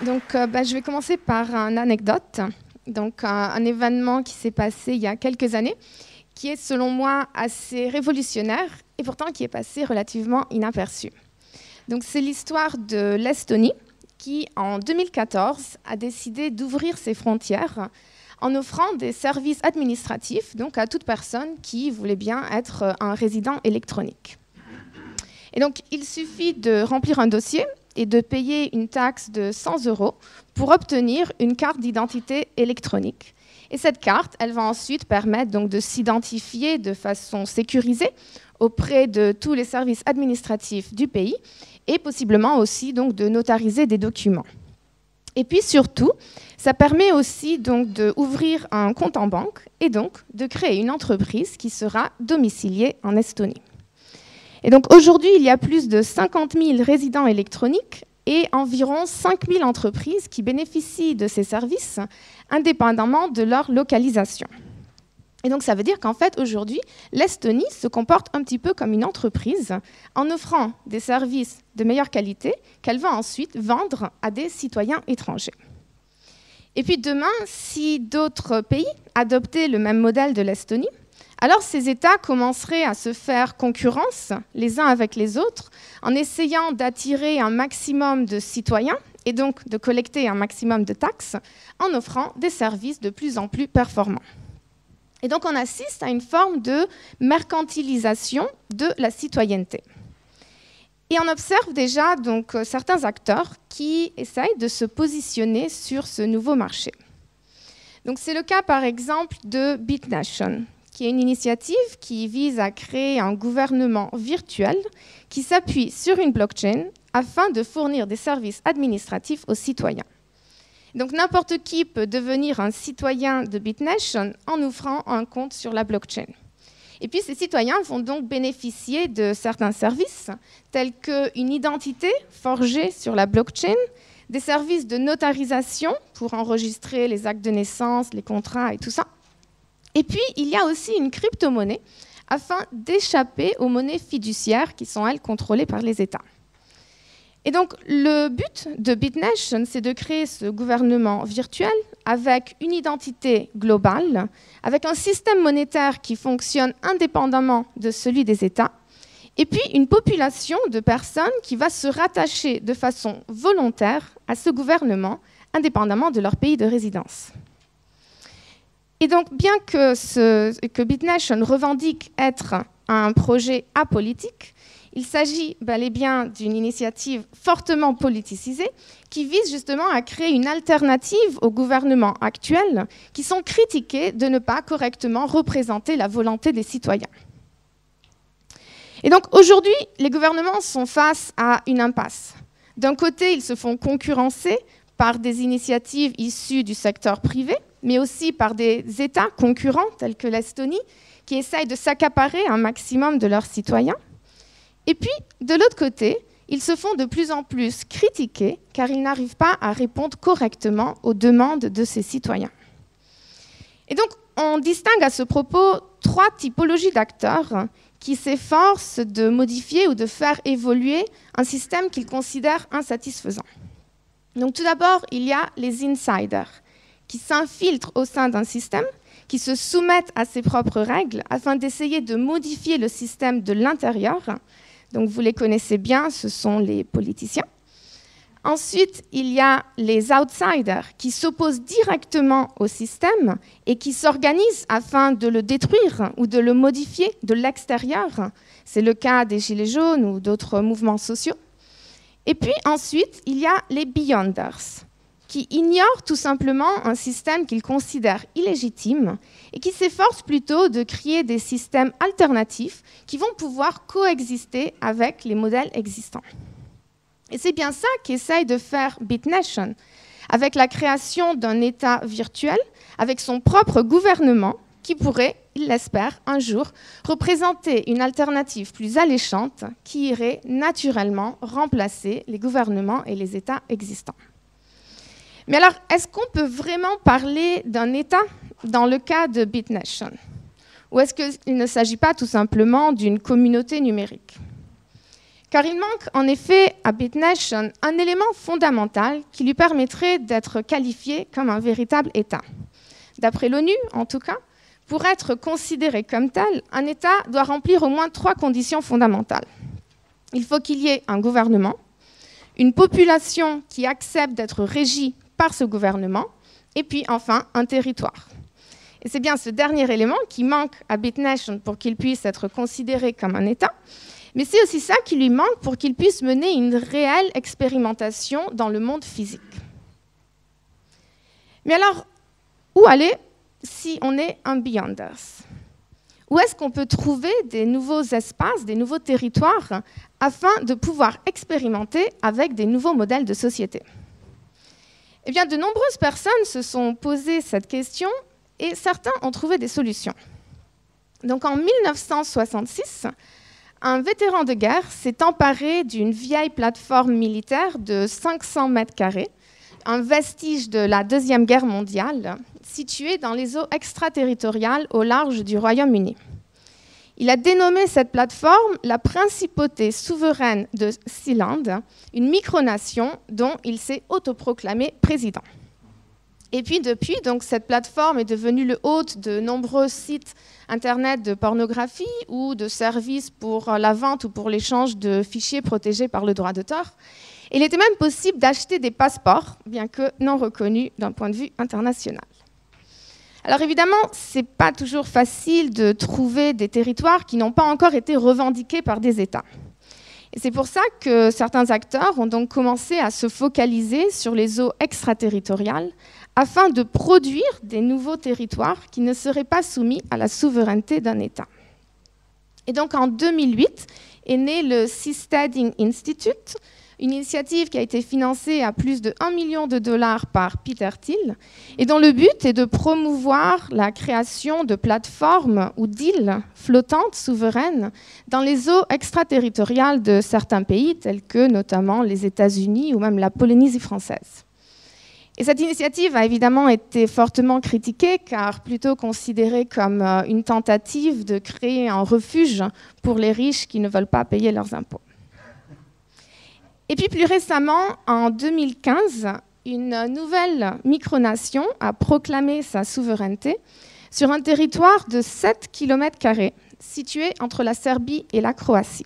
Je vais commencer par une anecdote. Donc, un événement qui s'est passé il y a quelques années, qui est selon moi assez révolutionnaire et pourtant qui est passé relativement inaperçu. Donc, c'est l'histoire de l'Estonie qui, en 2014, a décidé d'ouvrir ses frontières en offrant des services administratifs donc à toute personne qui voulait bien être un résident électronique. Et donc, il suffit de remplir un dossier et de payer une taxe de 100 € pour obtenir une carte d'identité électronique. Et cette carte, elle va ensuite permettre donc de s'identifier de façon sécurisée auprès de tous les services administratifs du pays et possiblement aussi donc de notariser des documents. Et puis surtout, ça permet aussi donc d'ouvrir un compte en banque et donc de créer une entreprise qui sera domiciliée en Estonie. Et donc aujourd'hui, il y a plus de 50 000 résidents électroniques et environ 5 000 entreprises qui bénéficient de ces services indépendamment de leur localisation. Et donc ça veut dire qu'en fait aujourd'hui, l'Estonie se comporte un petit peu comme une entreprise en offrant des services de meilleure qualité qu'elle va ensuite vendre à des citoyens étrangers. Et puis demain, si d'autres pays adoptaient le même modèle de l'Estonie, alors ces États commenceraient à se faire concurrence les uns avec les autres en essayant d'attirer un maximum de citoyens et donc de collecter un maximum de taxes en offrant des services de plus en plus performants. Et donc on assiste à une forme de mercantilisation de la citoyenneté. Et on observe déjà donc certains acteurs qui essayent de se positionner sur ce nouveau marché. Donc c'est le cas par exemple de BitNation, qui est une initiative qui vise à créer un gouvernement virtuel qui s'appuie sur une blockchain afin de fournir des services administratifs aux citoyens. Donc n'importe qui peut devenir un citoyen de BitNation en ouvrant un compte sur la blockchain. Et puis ces citoyens vont donc bénéficier de certains services tels qu'une identité forgée sur la blockchain, des services de notarisation pour enregistrer les actes de naissance, les contrats et tout ça. Et puis, il y a aussi une crypto-monnaie afin d'échapper aux monnaies fiduciaires qui sont, elles, contrôlées par les États. Et donc, le but de BitNation, c'est de créer ce gouvernement virtuel avec une identité globale, avec un système monétaire qui fonctionne indépendamment de celui des États, et puis une population de personnes qui va se rattacher de façon volontaire à ce gouvernement, indépendamment de leur pays de résidence. Et donc, bien que BitNation revendique être un projet apolitique, il s'agit bel et bien d'une initiative fortement politisée qui vise justement à créer une alternative au gouvernement actuel qui sont critiqués de ne pas correctement représenter la volonté des citoyens. Et donc, aujourd'hui, les gouvernements sont face à une impasse. D'un côté, ils se font concurrencer par des initiatives issues du secteur privé, mais aussi par des États concurrents tels que l'Estonie, qui essayent de s'accaparer un maximum de leurs citoyens. Et puis, de l'autre côté, ils se font de plus en plus critiquer car ils n'arrivent pas à répondre correctement aux demandes de ces citoyens. Et donc, on distingue à ce propos 3 typologies d'acteurs qui s'efforcent de modifier ou de faire évoluer un système qu'ils considèrent insatisfaisant. Donc, tout d'abord, il y a les insiders, qui s'infiltrent au sein d'un système, qui se soumettent à ses propres règles afin d'essayer de modifier le système de l'intérieur. Donc vous les connaissez bien, ce sont les politiciens. Ensuite, il y a les outsiders qui s'opposent directement au système et qui s'organisent afin de le détruire ou de le modifier de l'extérieur. C'est le cas des Gilets jaunes ou d'autres mouvements sociaux. Et puis ensuite, il y a les beyonders, qui ignorent tout simplement un système qu'ils considèrent illégitime et qui s'efforcent plutôt de créer des systèmes alternatifs qui vont pouvoir coexister avec les modèles existants. Et c'est bien ça qu'essaye de faire BitNation, avec la création d'un État virtuel, avec son propre gouvernement, qui pourrait, il l'espère, un jour, représenter une alternative plus alléchante qui irait naturellement remplacer les gouvernements et les États existants. Mais alors, est-ce qu'on peut vraiment parler d'un État dans le cas de BitNation? Ou est-ce qu'il ne s'agit pas tout simplement d'une communauté numérique? car il manque en effet à BitNation un élément fondamental qui lui permettrait d'être qualifié comme un véritable État. D'après l'ONU, en tout cas, pour être considéré comme tel, un État doit remplir au moins 3 conditions fondamentales. Il faut qu'il y ait un gouvernement, une population qui accepte d'être régie par ce gouvernement, et puis enfin un territoire. Et c'est bien ce dernier élément qui manque à BitNation pour qu'il puisse être considéré comme un État, mais c'est aussi ça qui lui manque pour qu'il puisse mener une réelle expérimentation dans le monde physique. Mais alors, où aller si on est un Beyond Earth? Où est-ce qu'on peut trouver des nouveaux espaces, des nouveaux territoires, afin de pouvoir expérimenter avec des nouveaux modèles de société? Eh bien, de nombreuses personnes se sont posées cette question et certains ont trouvé des solutions. Donc, en 1966, un vétéran de guerre s'est emparé d'une vieille plateforme militaire de 500 mètres carrés, un vestige de la Deuxième Guerre mondiale, située dans les eaux extraterritoriales au large du Royaume-Uni. Il a dénommé cette plateforme la Principauté souveraine de Sealand, une micronation dont il s'est autoproclamé président. Et puis depuis, donc, cette plateforme est devenue le hôte de nombreux sites internet de pornographie ou de services pour la vente ou pour l'échange de fichiers protégés par le droit d'auteur. Il était même possible d'acheter des passeports, bien que non reconnus d'un point de vue international. Alors évidemment, ce n'est pas toujours facile de trouver des territoires qui n'ont pas encore été revendiqués par des États. Et c'est pour ça que certains acteurs ont donc commencé à se focaliser sur les eaux extraterritoriales afin de produire des nouveaux territoires qui ne seraient pas soumis à la souveraineté d'un État. Et donc en 2008 est né le Seasteading Institute, une initiative qui a été financée à plus de 1 million de dollars par Peter Thiel et dont le but est de promouvoir la création de plateformes ou d'îles flottantes souveraines dans les eaux extraterritoriales de certains pays tels que notamment les États-Unis ou même la Polynésie française. Et cette initiative a évidemment été fortement critiquée car plutôt considérée comme une tentative de créer un refuge pour les riches qui ne veulent pas payer leurs impôts. Et puis plus récemment, en 2015, une nouvelle micronation a proclamé sa souveraineté sur un territoire de 7 km² situé entre la Serbie et la Croatie.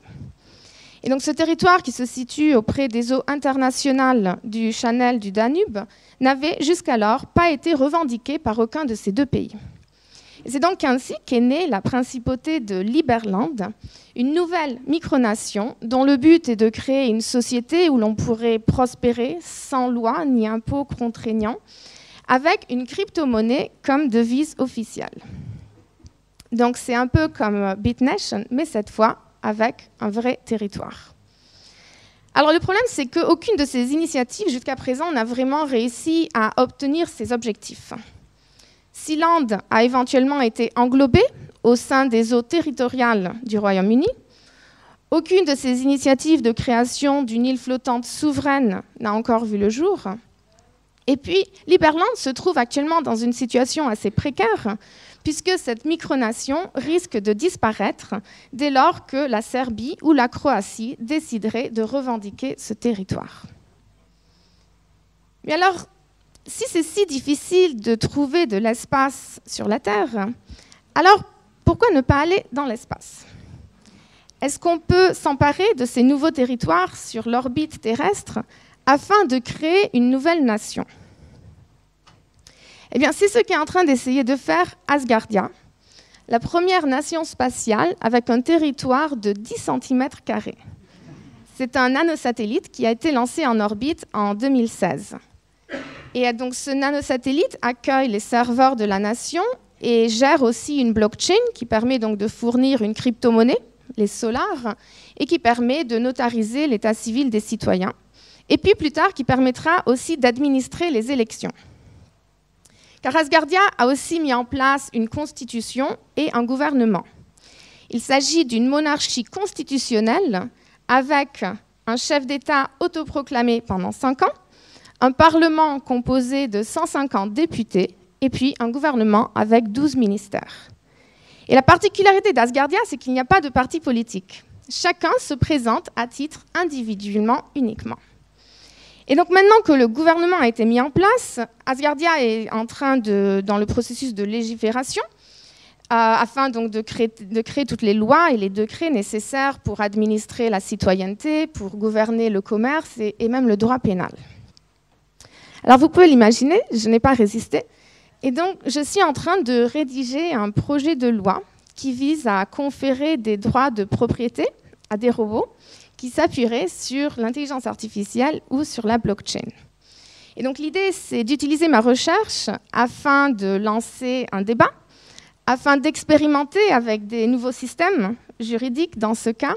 Et donc ce territoire qui se situe auprès des eaux internationales du Channel du Danube n'avait jusqu'alors pas été revendiqué par aucun de ces deux pays. Et c'est donc ainsi qu'est née la principauté de Liberland, une nouvelle micronation dont le but est de créer une société où l'on pourrait prospérer sans loi ni impôts contraignants, avec une crypto-monnaie comme devise officielle. Donc c'est un peu comme BitNation, mais cette fois avec un vrai territoire. Alors le problème, c'est qu'aucune de ces initiatives jusqu'à présent n'a vraiment réussi à obtenir ces objectifs. Sealand a éventuellement été englobé au sein des eaux territoriales du Royaume-Uni. Aucune de ces initiatives de création d'une île flottante souveraine n'a encore vu le jour. Et puis, Liberland se trouve actuellement dans une situation assez précaire, puisque cette micronation risque de disparaître dès lors que la Serbie ou la Croatie décideraient de revendiquer ce territoire. Mais alors, si c'est si difficile de trouver de l'espace sur la Terre, alors pourquoi ne pas aller dans l'espace? Est-ce qu'on peut s'emparer de ces nouveaux territoires sur l'orbite terrestre afin de créer une nouvelle nation? Eh bien, c'est ce qu'est en train d'essayer de faire Asgardia, la première nation spatiale avec un territoire de 10 cm². C'est un nanosatellite qui a été lancé en orbite en 2016. Et donc, ce nanosatellite accueille les serveurs de la nation et gère aussi une blockchain qui permet donc de fournir une crypto-monnaie, les solars, et qui permet de notariser l'état civil des citoyens. Et puis plus tard, qui permettra aussi d'administrer les élections. Car Asgardia a aussi mis en place une constitution et un gouvernement. Il s'agit d'une monarchie constitutionnelle avec un chef d'État autoproclamé pendant 5 ans, un parlement composé de 150 députés et puis un gouvernement avec 12 ministères. Et la particularité d'Asgardia, c'est qu'il n'y a pas de parti politique. chacun se présente à titre individuellement uniquement. Et donc maintenant que le gouvernement a été mis en place, Asgardia est dans le processus de légifération afin donc de créer toutes les lois et les décrets nécessaires pour administrer la citoyenneté, pour gouverner le commerce et même le droit pénal. Alors vous pouvez l'imaginer, je n'ai pas résisté. Et donc je suis en train de rédiger un projet de loi qui vise à conférer des droits de propriété à des robots qui s'appuieraient sur l'intelligence artificielle ou sur la blockchain. Et donc l'idée, c'est d'utiliser ma recherche afin de lancer un débat, afin d'expérimenter avec des nouveaux systèmes juridiques dans ce cas,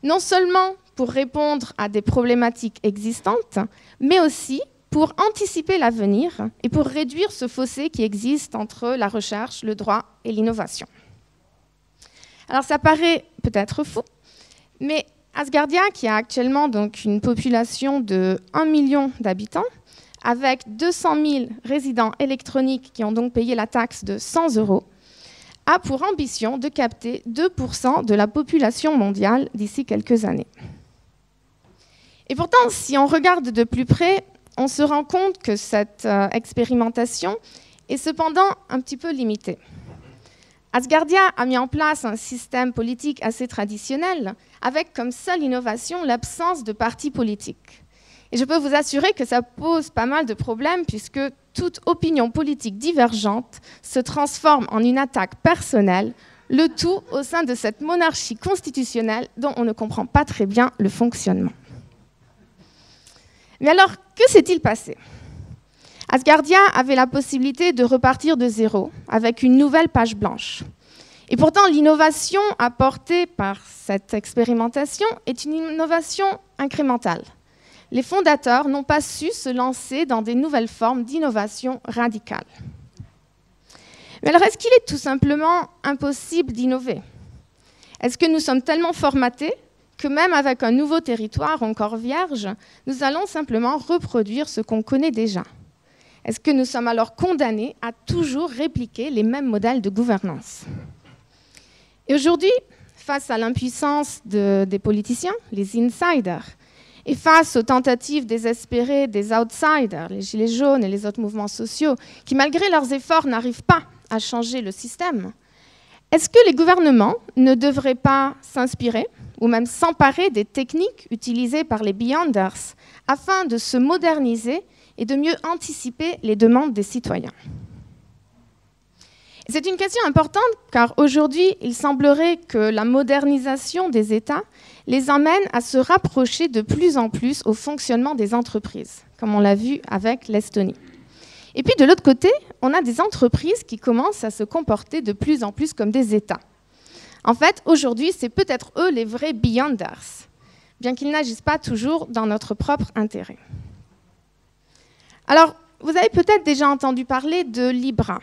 non seulement pour répondre à des problématiques existantes, mais aussi pour anticiper l'avenir et pour réduire ce fossé qui existe entre la recherche, le droit et l'innovation. Alors ça paraît peut-être fou, mais Asgardia, qui a actuellement donc une population de 1 million d'habitants, avec 200 000 résidents électroniques qui ont donc payé la taxe de 100 €, a pour ambition de capter 2% de la population mondiale d'ici quelques années. Et pourtant, si on regarde de plus près, on se rend compte que cette expérimentation est cependant un petit peu limitée. Asgardia a mis en place un système politique assez traditionnel, avec comme seule innovation l'absence de partis politiques. Et je peux vous assurer que ça pose pas mal de problèmes, puisque toute opinion politique divergente se transforme en une attaque personnelle, le tout au sein de cette monarchie constitutionnelle dont on ne comprend pas très bien le fonctionnement. Mais alors, que s'est-il passé ? Asgardia avait la possibilité de repartir de zéro avec une nouvelle page blanche. Et pourtant, l'innovation apportée par cette expérimentation est une innovation incrémentale. Les fondateurs n'ont pas su se lancer dans des nouvelles formes d'innovation radicale. Mais alors, est-ce qu'il est tout simplement impossible d'innover ? Est-ce que nous sommes tellement formatés que même avec un nouveau territoire encore vierge, nous allons simplement reproduire ce qu'on connaît déjà ? Est-ce que nous sommes alors condamnés à toujours répliquer les mêmes modèles de gouvernance ? Et aujourd'hui, face à l'impuissance des politiciens, les insiders, et face aux tentatives désespérées des outsiders, les gilets jaunes et les autres mouvements sociaux, qui malgré leurs efforts n'arrivent pas à changer le système, est-ce que les gouvernements ne devraient pas s'inspirer ou même s'emparer des techniques utilisées par les Beyonders afin de se moderniser et de mieux anticiper les demandes des citoyens? C'est une question importante car aujourd'hui, il semblerait que la modernisation des États les emmène à se rapprocher de plus en plus au fonctionnement des entreprises, comme on l'a vu avec l'Estonie. Et puis de l'autre côté, on a des entreprises qui commencent à se comporter de plus en plus comme des États. En fait, aujourd'hui, c'est peut-être eux les vrais Beyonders, bien qu'ils n'agissent pas toujours dans notre propre intérêt. Alors, vous avez peut-être déjà entendu parler de Libra.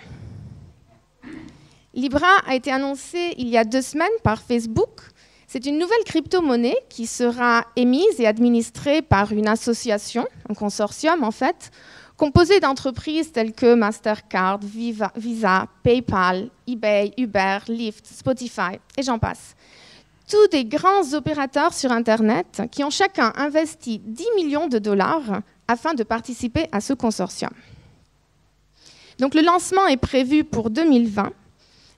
Libra a été annoncé il y a 2 semaines par Facebook. C'est une nouvelle crypto-monnaie qui sera émise et administrée par une association, un consortium en fait, composé d'entreprises telles que Mastercard, Visa, PayPal, eBay, Uber, Lyft, Spotify et j'en passe. Tous des grands opérateurs sur Internet qui ont chacun investi 10 millions de dollars afin de participer à ce consortium. Donc le lancement est prévu pour 2020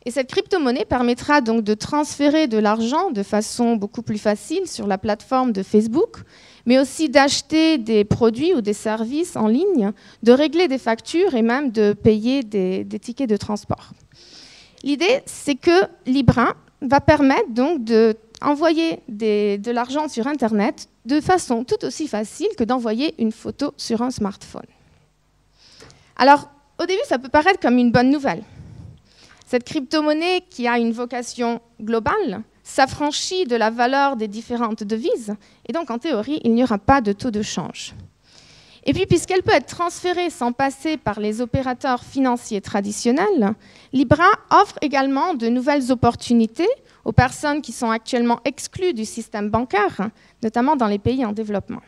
et cette crypto-monnaie permettra donc de transférer de l'argent de façon beaucoup plus facile sur la plateforme de Facebook, mais aussi d'acheter des produits ou des services en ligne, de régler des factures et même de payer des tickets de transport. L'idée, c'est que Libra va permettre donc d'envoyer de l'argent sur Internet de façon tout aussi facile que d'envoyer une photo sur un smartphone. Alors, au début, ça peut paraître comme une bonne nouvelle. Cette crypto-monnaie qui a une vocation globale s'affranchit de la valeur des différentes devises et donc en théorie, il n'y aura pas de taux de change. Et puis, puisqu'elle peut être transférée sans passer par les opérateurs financiers traditionnels, Libra offre également de nouvelles opportunités aux personnes qui sont actuellement exclues du système bancaire, notamment dans les pays en développement.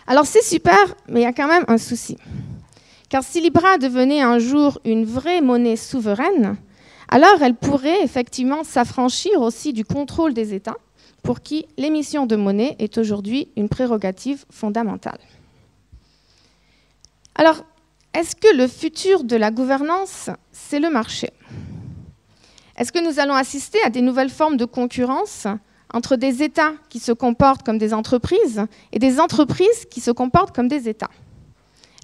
Alors c'est super, mais il y a quand même un souci. Car si Libra devenait un jour une vraie monnaie souveraine, alors elle pourrait effectivement s'affranchir aussi du contrôle des États pour qui l'émission de monnaie est aujourd'hui une prérogative fondamentale. Alors, est-ce que le futur de la gouvernance, c'est le marché? Est-ce que nous allons assister à des nouvelles formes de concurrence entre des États qui se comportent comme des entreprises et des entreprises qui se comportent comme des États?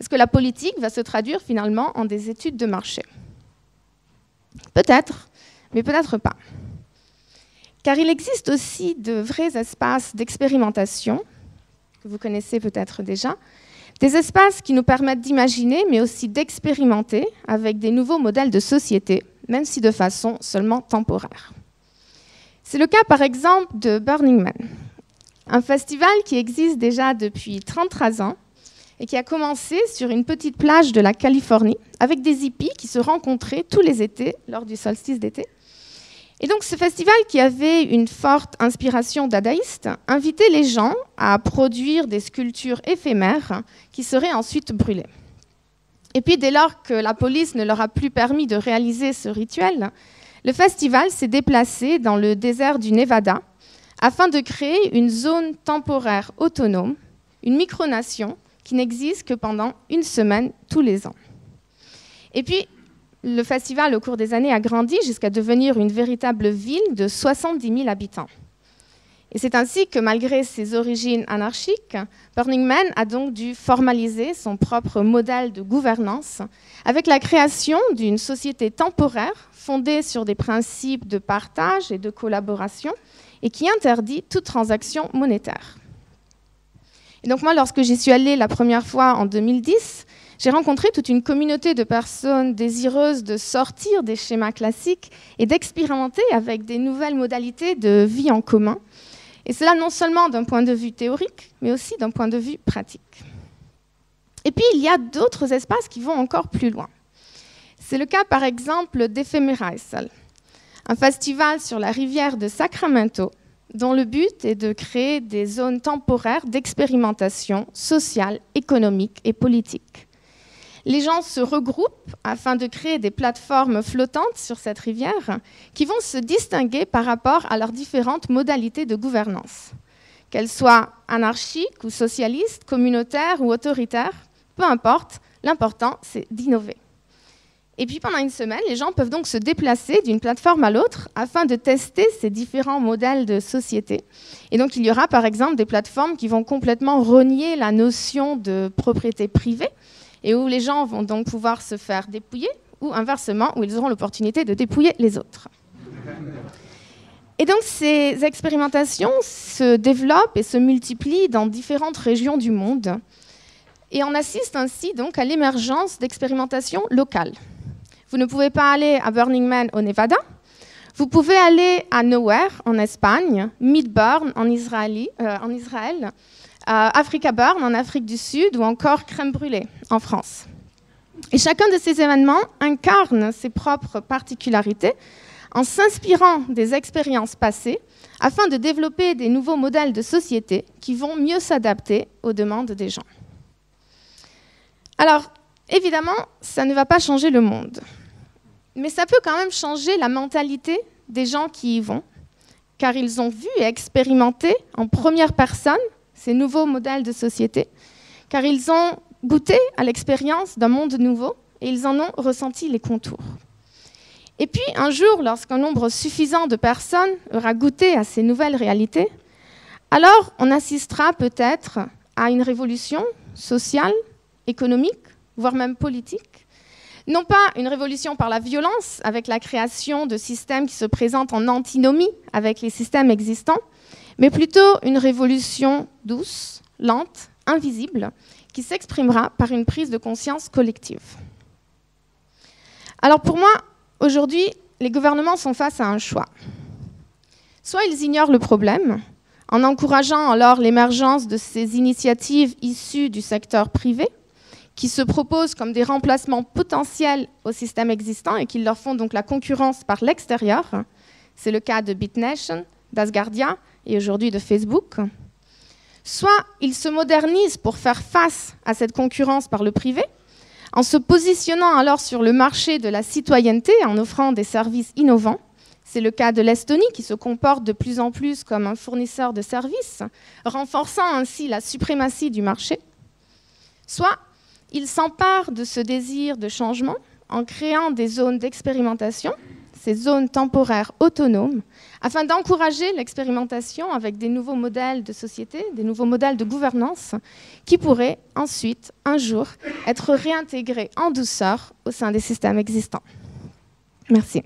Est-ce que la politique va se traduire finalement en des études de marché? Peut-être, mais peut-être pas. Car il existe aussi de vrais espaces d'expérimentation, que vous connaissez peut-être déjà, des espaces qui nous permettent d'imaginer, mais aussi d'expérimenter avec des nouveaux modèles de société, même si de façon seulement temporaire. C'est le cas par exemple de Burning Man, un festival qui existe déjà depuis 33 ans et qui a commencé sur une petite plage de la Californie avec des hippies qui se rencontraient tous les étés lors du solstice d'été. Et donc ce festival, qui avait une forte inspiration dadaïste, invitait les gens à produire des sculptures éphémères qui seraient ensuite brûlées. Et puis dès lors que la police ne leur a plus permis de réaliser ce rituel, le festival s'est déplacé dans le désert du Nevada afin de créer une zone temporaire autonome, une micronation qui n'existe que pendant une semaine tous les ans. Et puis, le festival, au cours des années, a grandi jusqu'à devenir une véritable ville de 70 000 habitants. Et c'est ainsi que, malgré ses origines anarchiques, Burning Man a donc dû formaliser son propre modèle de gouvernance avec la création d'une société temporaire fondée sur des principes de partage et de collaboration et qui interdit toute transaction monétaire. Et donc moi, lorsque j'y suis allée la première fois en 2010, j'ai rencontré toute une communauté de personnes désireuses de sortir des schémas classiques et d'expérimenter avec des nouvelles modalités de vie en commun. Et cela non seulement d'un point de vue théorique, mais aussi d'un point de vue pratique. Et puis, il y a d'autres espaces qui vont encore plus loin. C'est le cas, par exemple, d'Ephemerisal, un festival sur la rivière de Sacramento, dont le but est de créer des zones temporaires d'expérimentation sociale, économique et politique. Les gens se regroupent afin de créer des plateformes flottantes sur cette rivière qui vont se distinguer par rapport à leurs différentes modalités de gouvernance. Qu'elles soient anarchiques ou socialistes, communautaires ou autoritaires, peu importe, l'important c'est d'innover. Et puis pendant une semaine, les gens peuvent donc se déplacer d'une plateforme à l'autre afin de tester ces différents modèles de société. Et donc il y aura par exemple des plateformes qui vont complètement renier la notion de propriété privée et où les gens vont donc pouvoir se faire dépouiller, ou inversement, où ils auront l'opportunité de dépouiller les autres. Et donc ces expérimentations se développent et se multiplient dans différentes régions du monde. Et on assiste ainsi donc à l'émergence d'expérimentations locales. Vous ne pouvez pas aller à Burning Man au Nevada, vous pouvez aller à Nowhere en Espagne, Midburn en Israël, Africa Burn en Afrique du Sud ou encore Crème Brûlée en France. Et chacun de ces événements incarne ses propres particularités en s'inspirant des expériences passées afin de développer des nouveaux modèles de société qui vont mieux s'adapter aux demandes des gens. Alors, évidemment, ça ne va pas changer le monde, mais ça peut quand même changer la mentalité des gens qui y vont, car ils ont vu et expérimenté en première personne ces nouveaux modèles de société, car ils ont goûté à l'expérience d'un monde nouveau et ils en ont ressenti les contours. Et puis, un jour, lorsqu'un nombre suffisant de personnes aura goûté à ces nouvelles réalités, alors on assistera peut-être à une révolution sociale, économique, voire même politique. Non pas une révolution par la violence, avec la création de systèmes qui se présentent en antinomie avec les systèmes existants, mais plutôt une révolution douce, lente, invisible, qui s'exprimera par une prise de conscience collective. Alors pour moi, aujourd'hui, les gouvernements sont face à un choix. Soit ils ignorent le problème, en encourageant alors l'émergence de ces initiatives issues du secteur privé, qui se proposent comme des remplacements potentiels au système existant et qui leur font donc la concurrence par l'extérieur. C'est le cas de BitNation, d'Asgardia et aujourd'hui de Facebook. Soit ils se modernisent pour faire face à cette concurrence par le privé, en se positionnant alors sur le marché de la citoyenneté en offrant des services innovants, C'est le cas de l'Estonie qui se comporte de plus en plus comme un fournisseur de services, renforçant ainsi la suprématie du marché. Soit il s'empare de ce désir de changement en créant des zones d'expérimentation, ces zones temporaires autonomes, afin d'encourager l'expérimentation avec des nouveaux modèles de société, des nouveaux modèles de gouvernance qui pourraient ensuite, un jour, être réintégrés en douceur au sein des systèmes existants. Merci.